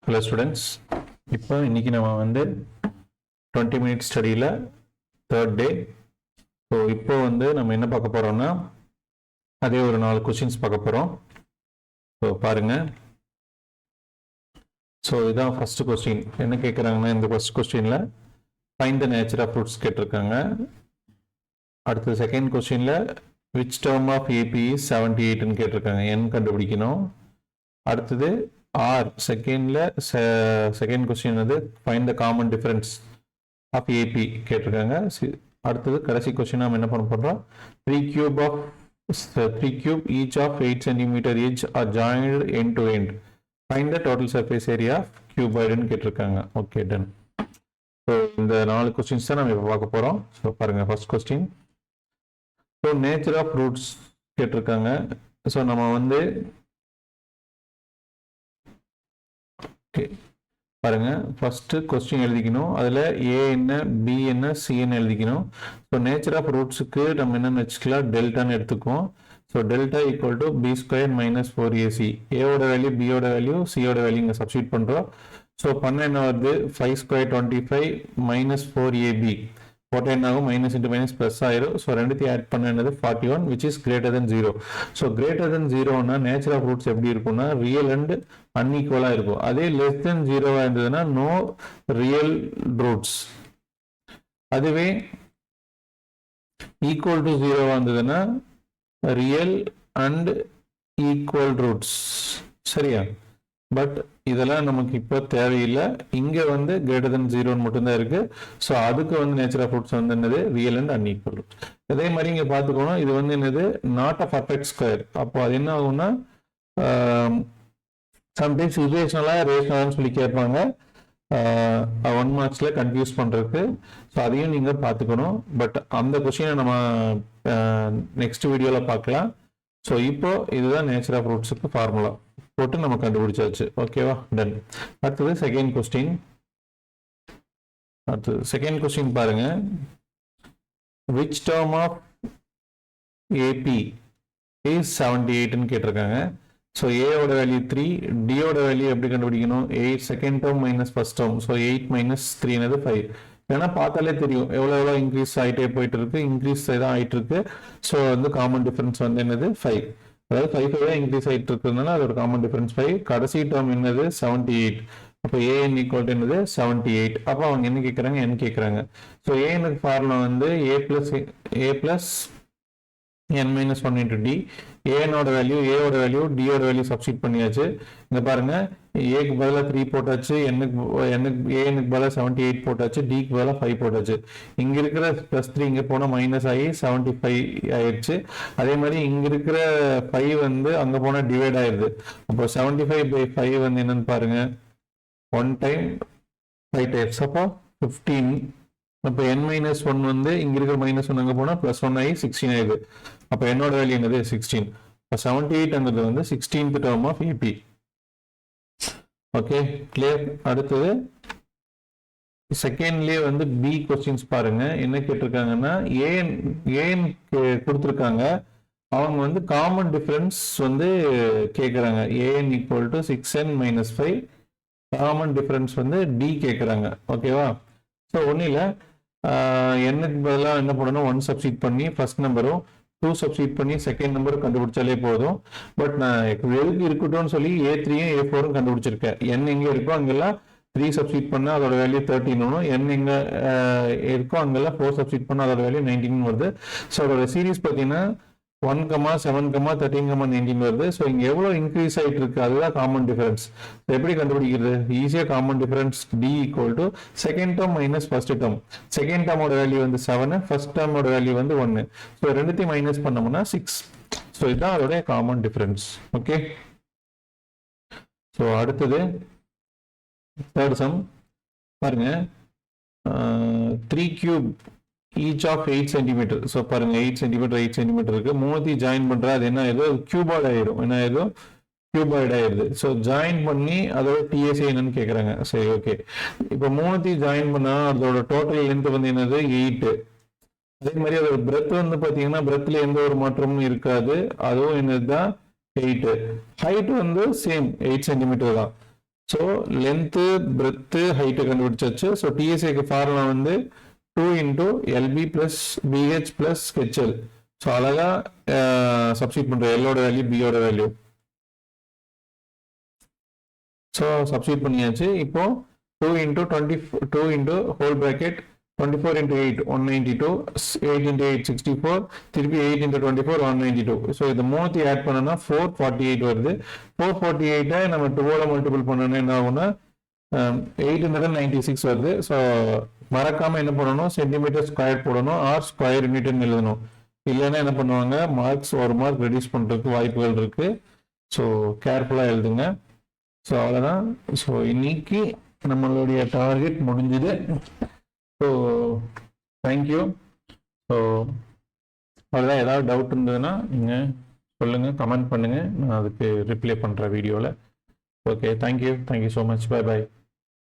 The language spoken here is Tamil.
ஹலோ ஸ்டூடெண்ட்ஸ், இப்போ இன்னைக்கு நம்ம வந்து 20 மினிட் ஸ்டடியில் தேர்ட் டே. ஸோ இப்போ வந்து நம்ம என்ன பார்க்க போகிறோம்னா அதே ஒரு 4 கொஸ்டின்ஸ் பார்க்க போகிறோம். ஸோ பாருங்க. ஸோ இதான் ஃபர்ஸ்ட் கொஸ்டின். என்ன கேட்குறாங்கன்னா, இந்த ஃபர்ஸ்ட் கொஸ்டினில் find the nature of fruits கேட்டிருக்காங்க. அடுத்தது செகண்ட் கொஸ்டினில் விச் டேர்ம் ஆஃப் ஏபி 78ன்னு கேட்டிருக்காங்க, என் கண்டுபிடிக்கணும். அடுத்தது ஆர் செகண்ட்ல செகண்ட் கொஸ்டின் வந்து find the common difference of AP கேட்டிருக்காங்க. அடுத்தது கடைசி கொஸ்டின் நம்ம என்ன பண்ண போறோம், 3 cube each of 8 cm each are joined end to end. Find the total surface area of cuboid ன்னு கேட்டிருக்காங்க. Okay, ton. ஸோ இந்த 4 கொஸ்டின்ஸ் தான் நம்ம இப்போ பார்க்க போறோம். ஸோ பாருங்க, first question. So nature of roots கேட்டிருக்காங்க. ஸோ நம்ம வந்து பாருங்க, ஃபர்ஸ்ட் கொஸ்டின் எழுதிக்கணும். அதில் ஏ என்ன, பி என்ன, சி என்ன எழுதிக்கணும். ஸோ நேச்சர் ஆஃப் ரூட்ஸுக்கு நம்ம என்னென்னு வச்சுக்கலாம், டெல்டான்னு எடுத்துக்குவோம். So delta equal to B square minus 4ac. ஏவோட வேல்யூ, பியோட வேல்யூ, சியோட வேல்யூ இங்கே சப்ஸ்டியூட் பண்ணுறோம். ஸோ பண்ண என்ன வருது, 5 ஸ்கொயர் 25 மைனஸ் 4ab போட்டால் என்ன ஆகும், மைனஸ் இன்ட்டு மைனஸ் ப்ளஸ் ஆயிரும். ஸோ ரெண்டுத்தையும் ஆட் பண்ண என்னது 41, which is greater than 0. So greater than 0னா நேச்சர் ஆஃப் ரூட்ஸ் எப்படி இருக்கும்னா ரியல் அண்ட் அன்இக்குவலாக இருக்கும். அதே லெஸ் தென் 0வா இருந்ததுன்னா நோ ரியல் ரூட்ஸ். அதுவே ஈக்குவல் டு 0வா இருந்ததுன்னா ரியல் அண்ட் ஈக்குவல் ரூட்ஸ். சரியா? பட் இதெல்லாம் நமக்கு இப்போ தேவையில்லை. இங்கே வந்து கிரேட்டர் தென் 0 மட்டும்தான் இருக்கு. ஸோ அதுக்கு வந்து நேச்சர் ஆஃப் ரூட்ஸ் வந்து என்னது, ரியல் அண்ட் அன்இக்குவல் ரூட்ஸ். அதே மாதிரி இங்கே பார்த்துக்கணும், இது வந்து என்னது, நாட் அ பர்ஃபெக்ட் ஸ்கொயர். அப்போ அது என்ன ஆகும்னா சம்டைம்ஸ் ரிலேஷனலாக ரேஷனலான்னு சொல்லி கேட்பாங்க 1 மார்க்ஸில் கன்ஃபியூஸ் பண்ணுறதுக்கு. ஸோ அதையும் நீங்கள் பார்த்துக்கணும். பட் அந்த கொஸ்டினை நம்ம நெக்ஸ்ட் வீடியோவில் பார்க்கலாம். ஸோ இப்போ இதுதான் நேச்சர் ஆஃப் ரூட்ஸுக்கு ஃபார்முலா போட்டு நம்ம கண்டுபிடிச்சாச்சு. ஓகேவா, டன். அடுத்தது செகண்ட் கொஸ்டின். அடுத்தது செகண்ட் கொஸ்டின் பாருங்க, which term of AP is 78ன்னு கேட்டிருக்காங்க. ஸோ ஏயோட வேல்யூ 3, டியோட வேல்யூ எப்படி கண்டுபிடிக்கணும், 8 second term minus first term. So 8 minus 3 என்னது 5. ஏன்னா பார்த்தாலே தெரியும் எவ்வளோ இன்க்ரீஸ் ஆகிட்டே போயிட்டு இருக்கு, இன்க்ரீஸ் தான் ஆகிட்டு இருக்கு. ஸோ வந்து காமன் டிஃபரன்ஸ் வந்து என்னது 5. அதாவது 5 இன்க்ரீஸ் ஆகிட்டு இருக்கிறதுனால அதோட காமன் டிஃபரன்ஸ் 5. கடைசி டேர்ம் என்னது 78. அப்போ ஏஎன் ஈக்குவல் என்னது 78. அப்போ அவங்க என்ன கேட்குறாங்க, n கேட்குறாங்க. ஸோ ஏனுக்கு ஃபார்முலா வந்து a plus n minus 1 into D. ஏனோட வேல்யூ, ஏவோட வேல்யூ, டியோட வேல்யூ சப்ஸ்டிட் பண்ணியாச்சு. இங்கே பாருங்க, ஏக்கு பதிலாக 3 போட்டாச்சு, ஏனுக்கு பதிலாக 78 போட்டாச்சு, டிக்கு பதிலாக 5 போட்டாச்சு. இங்கே இருக்கிற +3 இங்கே போனால் மைனஸ் ஆகி 75 ஆயிடுச்சு. அதே மாதிரி இங்கே இருக்கிற 5 வந்து அங்கே போனால் டிவைட் ஆயிடுது. அப்போ 75/5 வந்து என்னன்னு பாருங்க, 1 டைம் 5 டைம்ஸ், அப்போ 15. அப்போ n-1 வந்து இங்க இருக்கிற -1 அங்கே போனால் +1 ஆகி 16 ஆயிடுது. அப்போ என்னோட வேல்யூ என்னது 16. இப்போ 78ங்கிறது வந்து 16th term of AP. Okay, clear. அடுத்தது செகண்ட்லேயே வந்து பி கொஸ்டின்ஸ் பாருங்க, என்ன கேட்டிருக்காங்கன்னா ஏன் கொடுத்துருக்காங்க. அவங்க வந்து காமன் டிஃபரன்ஸ் வந்து கேட்குறாங்க. AN equal to 6n - 5. Common difference வந்து டி கேட்குறாங்க. ஓகேவா? ஸோ ஒன்றும் இல்லை, என்னுக்கு பதிலாக என்ன பண்ணணும், 1 சப்ஸ்டிட் பண்ணி ஃபர்ஸ்ட் நம்பரும் 2 சப்ஸ்டிட் பண்ணி செகண்ட் நம்பரும் கண்டுபிடிச்சாலே போதும். பட் நான் எதுக்கு இருக்கட்டும்னு சொல்லி A3யும் A4ம் கண்டுபிடிச்சிருக்கேன். n எங்கே இருக்கோ அங்கெல்லாம் 3 சப்ஸ்டிட் பண்ணால் அதோட வேல்யூ 13 வரும். n எங்கே இருக்கோ அங்கெல்லாம் 4 சப்ஸ்டிட் பண்ணால் அதோட வேல்யூ 19 வருது. ஸோ அதோட சீரீஸ் பார்த்தீங்கன்னா 1, 7, 13, 19 வருது. ஸோ இங்கே எவ்வளோ இன்க்ரீஸ் ஆகிட்டு இருக்கு, அதுதான் காமன் டிஃபரன்ஸ். எப்படி கண்டுபிடிக்கிறது, ஈஸியாக common difference D equal to second term minus first term. Second டேர்மோட வேல்யூ வந்து 7, ஃபர்ஸ்ட் டேர்மோட வேல்யூ வந்து 1. ஸோ ரெண்டுத்தையும் மைனஸ் பண்ணோம்னா 6. ஸோ இதுதான் அதோடைய காமன் டிஃபரன்ஸ். ஓகே, ஸோ அடுத்தது தேர்ட் சம் பாருங்க, 3 cube each of 8 cm. So பாருங்க, 8 cm 8 cm இருக்கு. மூணுத்தையும் ஜாயின் பண்ற, அது என்ன ஆயிடும், கியூபாய்டு ஆயிடும். என்ன ஆயிடும், கியூபாய்டு ஆயிடுது. ஸோ ஜாயின் பண்ணி அதோட டிஎஸ்ஏ என்னன்னு கேட்குறாங்க. சரி, ஓகே. இப்போ மூணுத்தையும் ஜாயின் பண்ணா அதோட டோட்டல் லென்த் வந்து என்னது 8. அதே மாதிரி அதோட பிரெத் வந்து பார்த்தீங்கன்னா பிரெத்ல எந்த ஒரு மாற்றமும் இருக்காது, அதுவும் என்னதுதான் 8. ஹைட் வந்து சேம் 8 cm தான். ஸோ லென்த்து பிரெத்து ஹைட்டு கண்டுபிடிச்சாச்சு. ஸோ டிஎஸ்ஏக்கு ஃபார்முலா வந்து 2 × LB + BH + HL. ஸோ அழகா சப்ஸ்டிட் பண்ற எல்லோட வேல்யூ பியோட வேல்யூ. ஸோ சப்ஸ்டிட் பண்ணியாச்சு. இப்போ 2 × 2 × bracket 24 × 8 192, 8 × 8 64, திருப்பி 8 × 24 192. ஸோ இது மூணுத்தையும் ஆட் பண்ணோம்னா 448 வருது. 448 நம்ம 2 மல்டிபிள் பண்ணோம்னா என்ன ஆகும்னா 896 வருது. ஸோ மறக்காம என்ன பண்ணணும், சென்டிமீட்டர் ஸ்கொயர் போடணும், ஆர் ஸ்கொயர் யூனிட்னு எழுதணும். இல்லைன்னா என்ன பண்ணுவாங்க, மார்க்ஸ் ஒரு மார்க் ரெடியூஸ் பண்ணுறதுக்கு வாய்ப்புகள் இருக்கு. ஸோ கேர்ஃபுல்லாக எழுதுங்க. ஸோ அவ்வளோதான். ஸோ இன்னைக்கு நம்மளுடைய டார்கெட் முடிஞ்சுது. So thank you. ஸோ அவ்வளோதான். ஏதாவது டவுட் இருந்ததுன்னா நீங்கள் சொல்லுங்கள், கமெண்ட் பண்ணுங்கள், நான் அதுக்கு ரிப்ளை பண்ணுறேன் வீடியோவில். Okay, thank you so much. By.